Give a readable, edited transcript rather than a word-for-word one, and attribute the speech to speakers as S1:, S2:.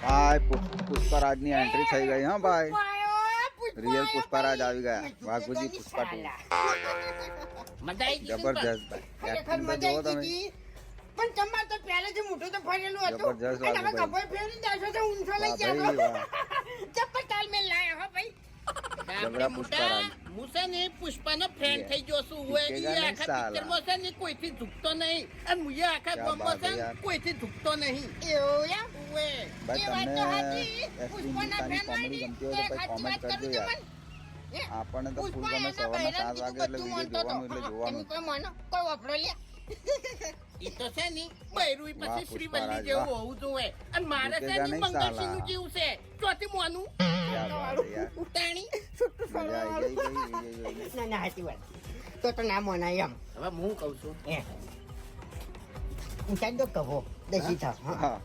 S1: હાય પુષ્પરાજની entry થઈ ગઈ હા ભાઈ રિયલ પુષ્પરાજ આવી ગયા વાઘુજી પુષ્પા જબરજસ્ત ભાઈ એક્ટિંગ તો જોવો તમે
S2: પણ તમાર તો પહેલે જે મોટો તો ફરેલું હતું
S1: જબરજસ્ત
S2: અને હવે
S1: વાઘુ
S2: કપોય ફેરી દાશો તો ઊંચો લઈ
S1: વાહ
S2: જાવ
S1: ભાઈ, વાહ.
S2: ચપ્પલ તાલ મેલ લાયા હો ભાઈ
S1: જબરા પુષ્પરાજ
S3: મુસેને પુષ્પાનો ફ્રેન્ડ થઈ ગયો છું હું
S1: ટીકેગા
S3: એ
S1: નહીં
S3: આખા
S1: સાલા.
S3: પિક્ચરમાં છે ને કોઈથી ઝૂકતો નહીં અને મુએ આખા
S1: ક્યા
S3: ગામમાં
S1: બાત
S3: છે
S1: હે
S3: ને
S1: યાર.
S3: કોઈથી ઝૂકતો નહીં
S2: એવું યાર
S3: ઉવે
S1: ભાઈ
S2: એ વાત
S1: તમને
S2: તો સાચી.
S1: એક્ટિંગ
S2: પુષ્પાના
S1: ગીતાની
S2: fan
S1: કોમેડી
S2: વાળી
S1: ગમતી હોય તો
S2: સાચી
S1: કોમેન્ટ
S2: વાત
S1: કરજો
S2: કરું
S1: યાર
S2: તમને.
S1: આપણને તો ફૂલ
S2: પુષ્પા
S1: ગમે
S2: એના
S1: સવારના 7
S2: બૈરાને
S1: વાગે એટલે
S2: કીધું
S1: વિડીયો
S2: બધું
S1: જોવાનું એટલે
S2: તમે
S1: જોવાનું
S2: કોઈ માનો કોઈ વાપરો લ્યા
S3: એ તો છે ને બૈરું
S1: વાહ,
S3: પછી શ્રીવલ્લી
S1: પુષ્પરાજ,
S3: જેવું
S1: વાહ.
S3: હોવું જોઈએ અને મારે છે
S1: ટીકેગા
S3: ને
S1: નહીં
S3: મંગળસિંહનું
S1: સાલા.
S3: જેવું છે ચોથી મોનું
S1: ક્યાં વાત હે યાર
S3: ઉતાણી
S1: મજા આવી ગઈ ભાઈ વિડીયો જોઈને
S2: ના ના સાચી વાત તો ના મનાય એમ
S3: હવે હું કહું છું
S2: ઊંચાઈ દો કહો દસી થાવ હા
S1: હા